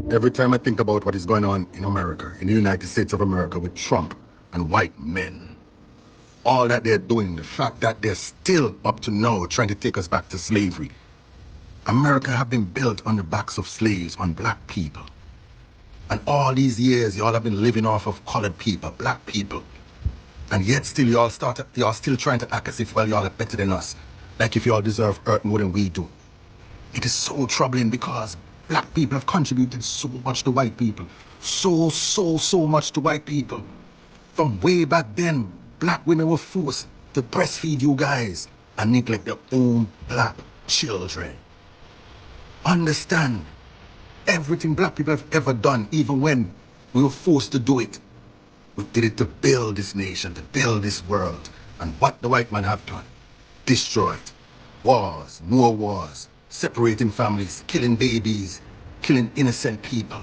Every time I think about what is going on in America, in the United States of America with Trump and white men, all that they're doing, the fact that they're still up to now trying to take us back to slavery. America have been built on the backs of slaves, on black people. And all these years, y'all have been living off of colored people, black people. And yet still y'all still trying to act as if, well, y'all are better than us. Like if y'all deserve earth more than we do. It is so troubling because black people have contributed so much to white people. So much to white people. From way back then, black women were forced to breastfeed you guys and neglect their own black children. Understand, everything black people have ever done, even when we were forced to do it, we did it to build this nation, to build this world. And what the white man have done? Destroyed. Wars, more wars, separating families, killing babies, killing innocent people.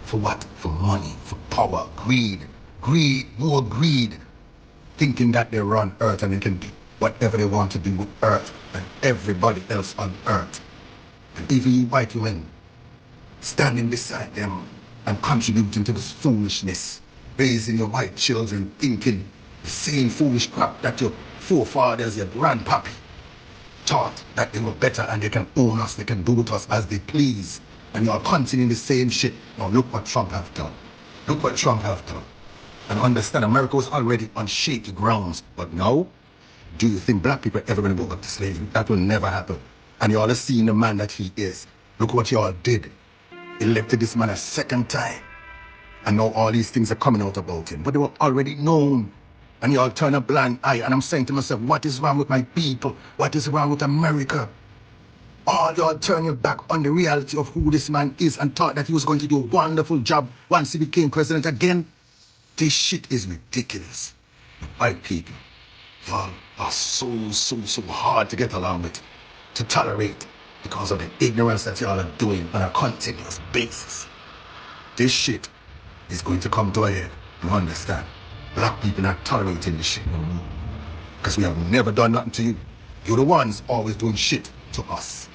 For what? For money, for power, greed, more greed. Thinking that they run earth and they can do whatever they want to do with earth and everybody else on earth. And even you white women standing beside them and contributing to this foolishness, raising your white children thinking the same foolish crap that your forefathers, your grandpappy taught, that they were better and they can own us, they can do with us as they please. And you're continuing the same shit. Now look what Trump have done. Look what Trump have done. And understand, America was already on shaky grounds. But now, do you think black people are ever going to go back to slavery? That will never happen. And y'all are seeing the man that he is. Look what y'all did. Elected this man a second time. And now all these things are coming out about him. But they were already known. And y'all turn a blind eye. And I'm saying to myself, what is wrong with my people? What is wrong with America? All y'all turn your back on the reality of who this man is and thought that he was going to do a wonderful job once he became president again. This shit is ridiculous. White people, y'all are so hard to get along with, to tolerate, because of the ignorance that y'all are doing on a continuous basis. This shit is going to come to a head. You understand? Black people not tolerating this shit no more. Because we have never done nothing to you. You're the ones always doing shit to us.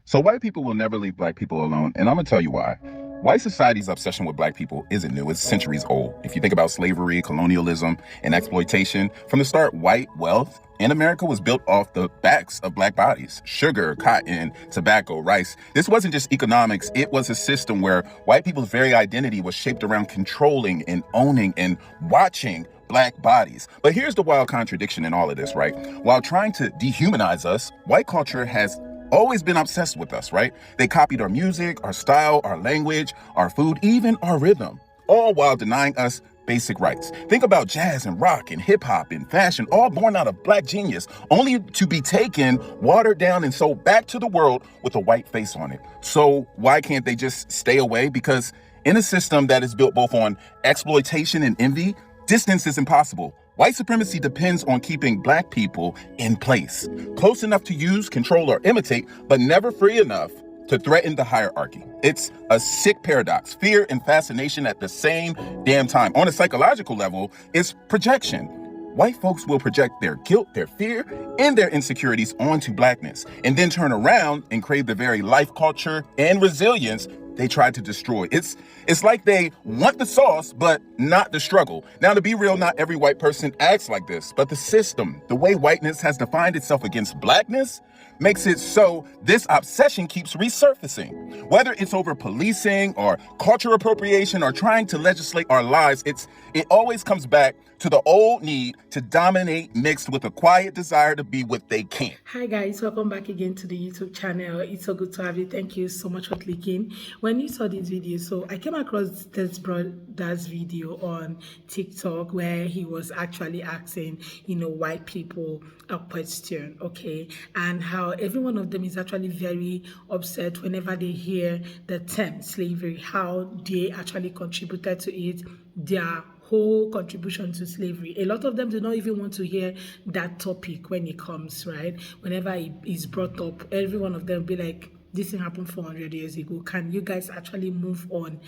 So white people will never leave black people alone, and I'm gonna tell you why. White society's obsession with black people isn't new, it's centuries old. If you think about slavery, colonialism, and exploitation, from the start, white wealth in America was built off the backs of black bodies. Sugar, cotton, tobacco, rice. This wasn't just economics, it was a system where white people's very identity was shaped around controlling and owning and watching black bodies. But here's the wild contradiction in all of this, right? While trying to dehumanize us, white culture has always been obsessed with us, right? They copied our music, our style, our language, our food, even our rhythm, all while denying us basic rights. Think about jazz and rock and hip hop and fashion, all born out of black genius, only to be taken, watered down, and sold back to the world with a white face on it. So why can't they just stay away? Because in a system that is built both on exploitation and envy, distance is impossible. White supremacy depends on keeping black people in place, close enough to use, control, or imitate, but never free enough to threaten the hierarchy. It's a sick paradox, fear and fascination at the same damn time. On a psychological level, it's projection. White folks will project their guilt, their fear, and their insecurities onto blackness, and then turn around and crave the very life, culture, and resilience they tried to destroy. It's like they want the sauce, but not the struggle. Now, to be real, not every white person acts like this, but the system, the way whiteness has defined itself against blackness, makes it so this obsession keeps resurfacing. Whether it's over policing or cultural appropriation or trying to legislate our lives, it always comes back to the old need to dominate mixed with a quiet desire to be what they can. Hi guys, welcome back again to the YouTube channel. It's so good to have you. Thank you so much for clicking. When you saw this video, so I came across this brother's video on TikTok where he was actually asking, white people a question, okay, and how every one of them is actually very upset whenever they hear the term slavery, how they actually contributed to it, their whole contribution to slavery. A lot of them do not even want to hear that topic when it comes, right? Whenever it is brought up, every one of them will be like, this thing happened 400 years ago. Can you guys actually move on?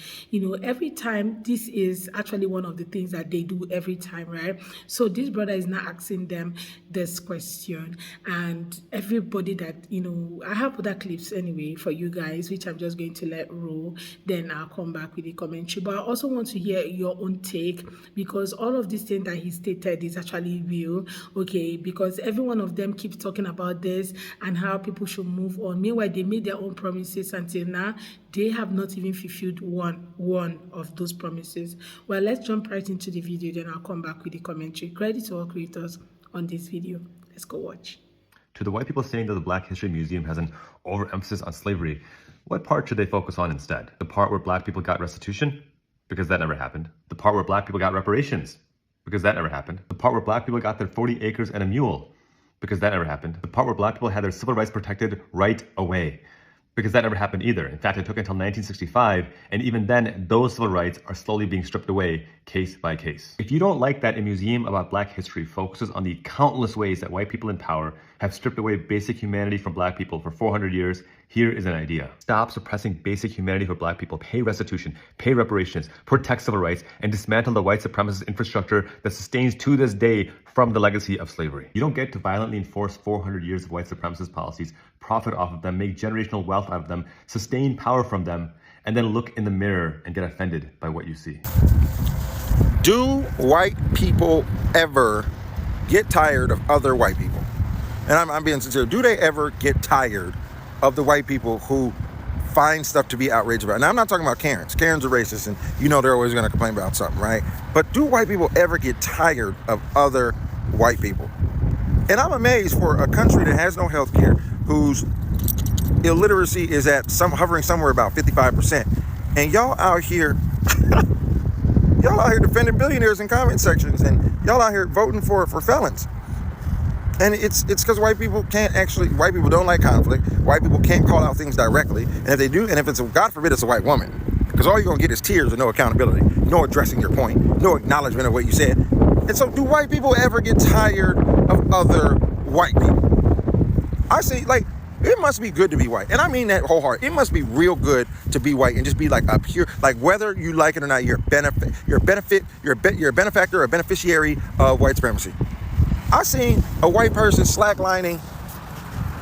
Every time, this is actually one of the things that they do every time, right? So this brother is now asking them this question, and everybody that, I have other clips anyway for you guys, which I'm just going to let roll. Then I'll come back with the commentary. But I also want to hear your own take, because all of these things that he stated is actually real, okay? Because every one of them keeps talking about this and how people should move on. Meanwhile, they made their own promises until now. They have not even fulfilled one of those promises. Well, let's jump right into the video, then I'll come back with the commentary. Credit to all creators on this video. Let's go watch. To the white people saying that the Black History Museum has an overemphasis on slavery, what part should they focus on instead? The part where Black people got restitution? Because that never happened. The part where Black people got reparations? Because that never happened. The part where Black people got their 40 acres and a mule? Because that never happened. The part where Black people had their civil rights protected right away? Because that never happened either. In fact, it took until 1965, and even then, those civil rights are slowly being stripped away, case by case. If you don't like that a museum about Black history focuses on the countless ways that white people in power have stripped away basic humanity from Black people for 400 years, here is an idea. Stop suppressing basic humanity for Black people, pay restitution, pay reparations, protect civil rights, and dismantle the white supremacist infrastructure that sustains to this day from the legacy of slavery. You don't get to violently enforce 400 years of white supremacist policies, profit off of them, make generational wealth out of them, sustain power from them, and then look in the mirror and get offended by what you see. Do white people ever get tired of other white people? And I'm being sincere. Do they ever get tired of the white people who find stuff to be outraged about? Now, I'm not talking about Karens. Karens are racist, and they're always going to complain about something, right? But do white people ever get tired of other white people? And I'm amazed for a country that has no health care, whose illiteracy is at hovering somewhere about 55%. And y'all out here, y'all out here defending billionaires in comment sections, and y'all out here voting for felons. And it's because white people don't like conflict. White people can't call out things directly. And if they do, and if it's, God forbid, it's a white woman, because all you're going to get is tears and no accountability, no addressing your point, no acknowledgement of what you said. And so do white people ever get tired of other white people? I say, it must be good to be white. And I mean that wholeheartedly. It must be real good to be white and just be a pure, whether you like it or not, you're a benefactor or a beneficiary of white supremacy. I seen a white person slacklining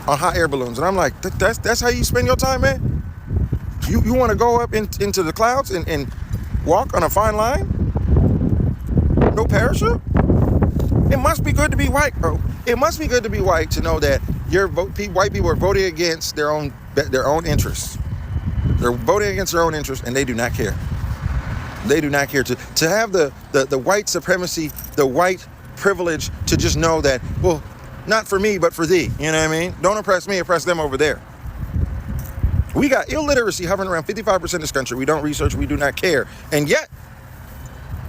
on hot air balloons, and I'm like, that's how you spend your time, man? You want to go up into the clouds and walk on a fine line? No parachute? It must be good to be white, bro. It must be good to be white to know that white people are voting against their own interests. They're voting against their own interests, and they do not care. They do not care to have the white supremacy, the white privilege to just know that, well, not for me, but for thee. You know what I mean? Don't oppress me, oppress them over there. We got illiteracy hovering around 55% in this country. We don't research, we do not care. And yet,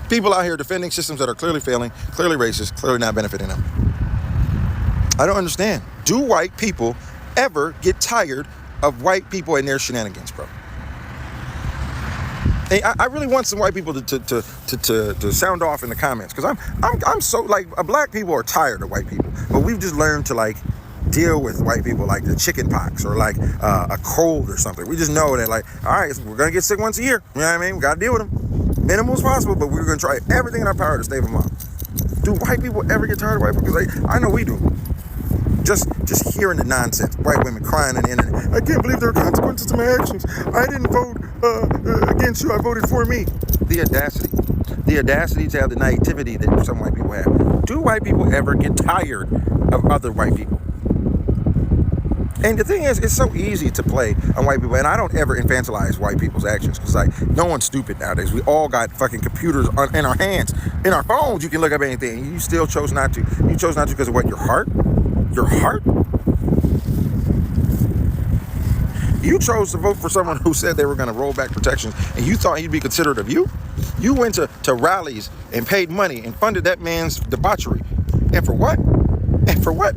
people out here defending systems that are clearly failing, clearly racist, clearly not benefiting them. I don't understand. Do white people ever get tired of white people and their shenanigans, bro? Hey, I really want some white people to sound off in the comments, because I'm so black people are tired of white people, but we've just learned to deal with white people like the chicken pox or a cold or something. We just know that all right, we're gonna get sick once a year. You know what I mean? We gotta deal with them, minimal as possible, but we're gonna try everything in our power to stave them off. Do white people ever get tired of white people? Because I know we do. Just hearing the nonsense, white women crying on the internet. I can't believe there are consequences to my actions. I didn't vote against you. I voted for me. The audacity to have the naivety that some white people have. Do white people ever get tired of other white people? And the thing is, it's so easy to play on white people, and I don't ever infantilize white people's actions, because no one's stupid nowadays. We all got fucking computers in our hands, in our phones. You can look up anything. You still chose not to. You chose not to because of what? Your heart? Your heart? You chose to vote for someone who said they were going to roll back protections, and you thought he'd be considerate of you? You went to rallies and paid money and funded that man's debauchery. And for what? And for what?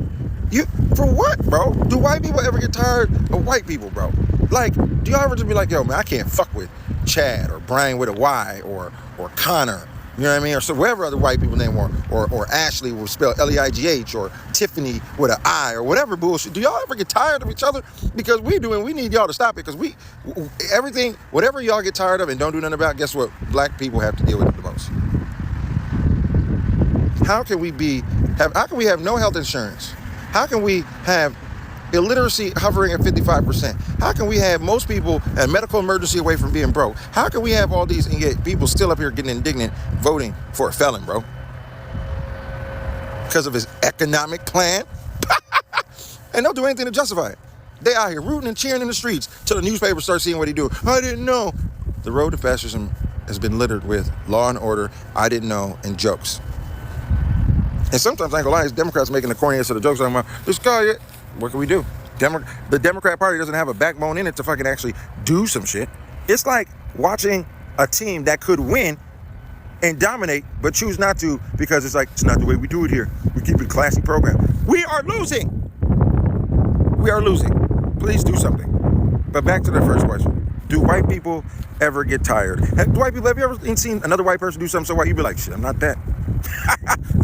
For what, bro? Do white people ever get tired of white people, bro? Do y'all ever just be like, yo, man, I can't fuck with Chad or Brian with a Y or Connor You know what I mean? Or so whatever other white people name or Ashley will spell Leigh, or Tiffany with an I, or whatever bullshit. Do y'all ever get tired of each other? Because we do, and we need y'all to stop it. Because everything, whatever y'all get tired of and don't do nothing about, guess what? Black people have to deal with it the most. How can we have no health insurance? How can we have illiteracy hovering at 55%? How can we have most people a medical emergency away from being broke? How can we have all these and yet people still up here getting indignant voting for a felon, bro? Because of his economic plan? And they'll do anything to justify it. They out here rooting and cheering in the streets till the newspapers start seeing what he do. I didn't know. The road to fascism has been littered with law and order, I didn't know, and jokes. And sometimes, I ain't gonna lie, it's Democrats making the corniest of the jokes. I'm like, this guy, what can we do? The Democrat Party doesn't have a backbone in it to fucking actually do some shit. It's like watching a team that could win and dominate, but choose not to because it's like, it's not the way we do it here. We keep it a classy program. We are losing. We are losing. Please do something. But back to the first question. Do white people ever get tired? Have you ever seen another white person do something so white, you be like, shit, I'm not that.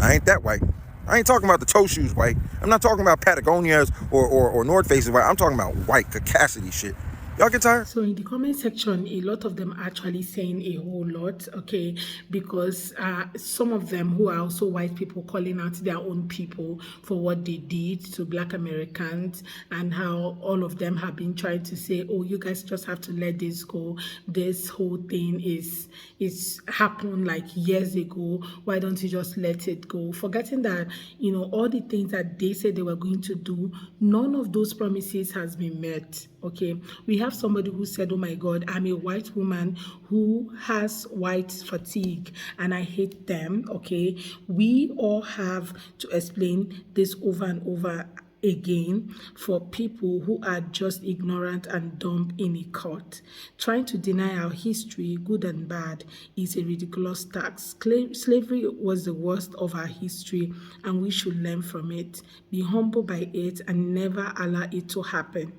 I ain't that white. I ain't talking about the toe shoes white. I'm not talking about Patagonias or North Faces white. I'm talking about white caucasity shit. Y'all get tired? So in the comment section, a lot of them are actually saying a whole lot, okay, because some of them who are also white people calling out their own people for what they did to Black Americans, and how all of them have been trying to say, oh, you guys just have to let this go. This whole thing is happened like years ago. Why don't you just let it go? Forgetting that, you know, all the things that they said they were going to do, none of those promises has been met. Okay, we have somebody who said, oh my God, I'm a white woman who has white fatigue and I hate them. Okay, we all have to explain this over and over again for people who are just ignorant and dumb in a court. Trying to deny our history, good and bad, is a ridiculous task. Slavery was the worst of our history and we should learn from it, be humble by it, and never allow it to happen.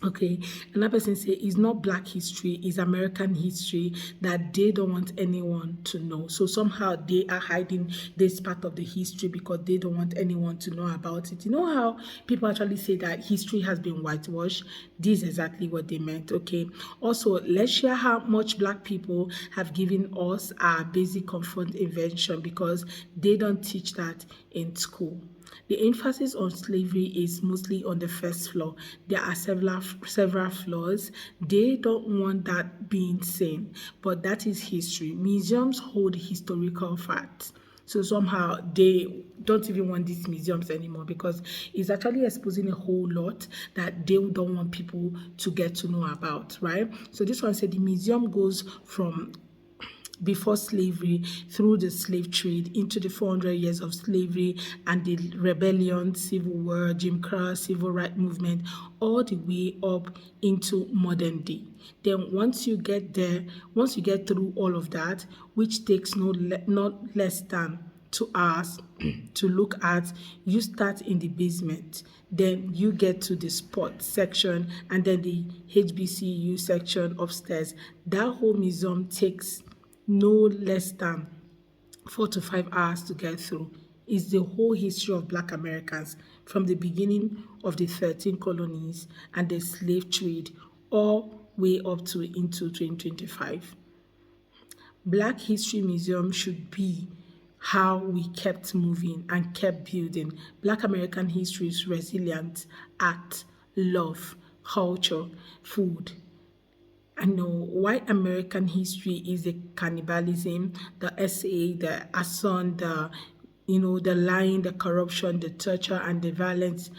Okay, another person say it's not Black history, it's American history that they don't want anyone to know. So somehow they are hiding this part of the history because they don't want anyone to know about it. You know how people actually say that history has been whitewashed? This is exactly what they meant. Okay, also let's share how much Black people have given us our basic comfort invention, because they don't teach that in school. The emphasis on slavery is mostly on the first floor. There are several floors. They don't want that being seen, but that is history. Museums hold historical facts. So somehow they don't even want these museums anymore because it's actually exposing a whole lot that they don't want people to get to know about, right? So this one said the museum goes from before slavery, through the slave trade, into the 400 years of slavery and the rebellion, civil war, Jim Crow, civil rights movement, all the way up into modern day. Then once you get there, once you get through all of that, which takes not less than 2 hours to look at, you start in the basement, then you get to the sports section and then the HBCU section upstairs. That whole museum takes no less than 4 to 5 hours to get through. Is the whole history of Black Americans from the beginning of the 13 colonies and the slave trade all way up to into 2025. Black History Museum should be how we kept moving and kept building. Black American history is resilient, art, love, culture, food. I know white American history is the cannibalism, the SA, the arson, the lying, the corruption, the torture, and the violence,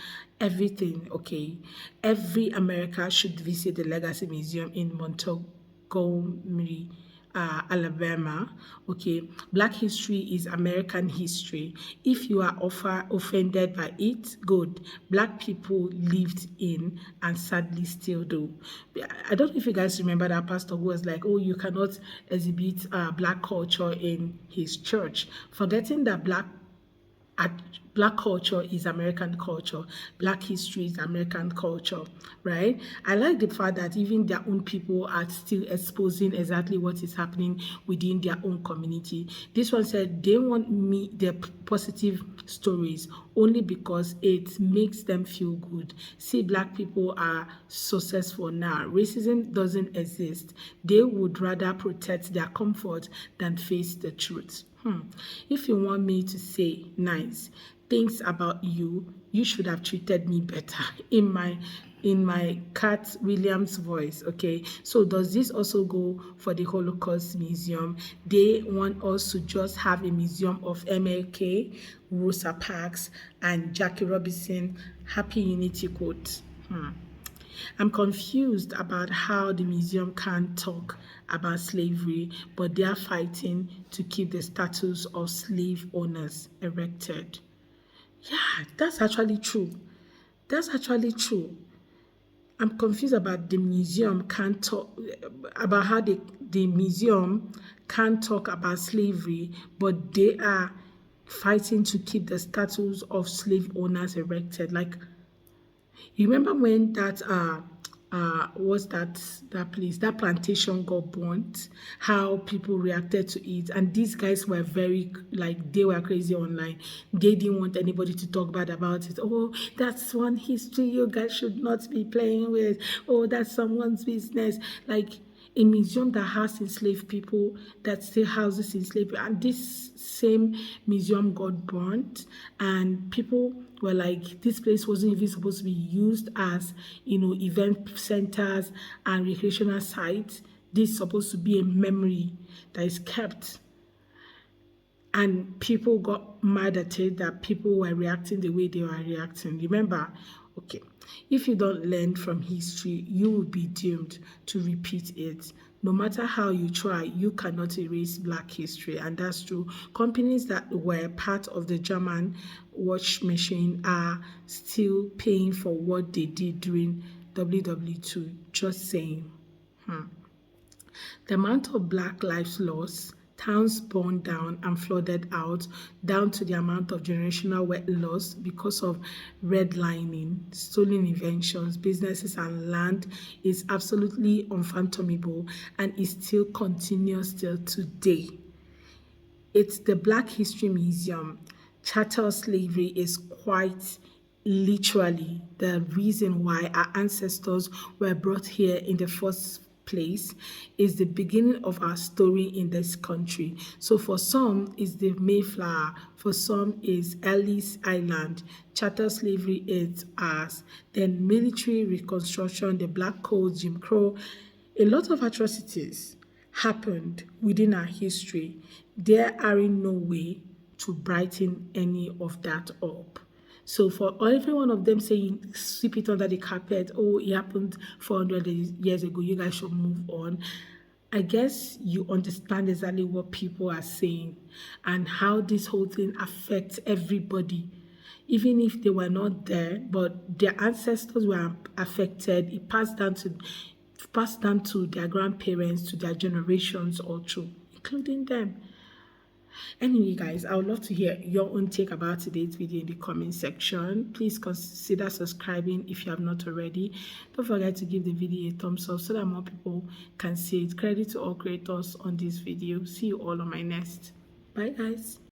everything. Okay, every America should visit the Legacy Museum in Montgomery, Alabama. Okay, Black history is American history. If you are offended by it, good. Black people lived in and sadly still do. I don't know if you guys remember that pastor who was like, oh, you cannot exhibit Black culture in his church, forgetting that Black Black culture is American culture. Black history is American culture, right? I like the fact that even their own people are still exposing exactly what is happening within their own community. This one said they want me their positive stories only because it makes them feel good. See, Black people are successful now. Racism doesn't exist. They would rather protect their comfort than face the truth. If you want me to say nice things about you, you should have treated me better in my Cat Williams voice. Okay, so does this also go for the Holocaust Museum? They want us to just have a museum of MLK, Rosa Parks, and Jackie Robinson happy unity quotes. I'm confused about how the museum can't talk about slavery, but they are fighting to keep the status of slave owners erected. Yeah, that's actually true. That's actually true. I'm confused about the museum can't talk about how the museum can't talk about slavery, but they are fighting to keep the status of slave owners erected. Like, you remember when that what's that place, that plantation got burnt, how people reacted to it, and these guys were very, like, they were crazy online. They didn't want anybody to talk bad about it. Oh, that's one history you guys should not be playing with. Oh, that's someone's business. Like, a museum that has enslaved people, that still houses enslaved people, and this same museum got burnt, and people were like, this place wasn't even supposed to be used as, event centers and recreational sites. This is supposed to be a memory that is kept, and people got mad at it that people were reacting the way they were reacting. Remember, okay, if you don't learn from history, you will be doomed to repeat it. No matter how you try, you cannot erase Black history, and that's true. Companies that were part of the German watch machine are still paying for what they did during WW2. Just saying. The amount of Black lives lost, towns burned down and flooded out, down to the amount of generational wealth lost because of redlining, stolen inventions, businesses, and land is absolutely unfathomable and is still continuous till today. It's the Black History Museum. Chattel slavery is quite literally the reason why our ancestors were brought here in the first place, is the beginning of our story in this country. So for some is the Mayflower, for some is Ellis Island. Chattel slavery is ours. Then military reconstruction, the Black Codes, Jim Crow, a lot of atrocities happened within our history. There are in no way to brighten any of that up. So for every one of them saying, sweep it under the carpet, oh, it happened 400 years ago, you guys should move on. I guess you understand exactly what people are saying and how this whole thing affects everybody. Even if they were not there, but their ancestors were affected, it passed down to their grandparents, to their generations also, including them. Anyway, guys, I would love to hear your own take about today's video in the comment section. Please consider subscribing if you have not already. Don't forget to give the video a thumbs up so that more people can see it. Credit to all creators on this video. See you all on my next. Bye, guys.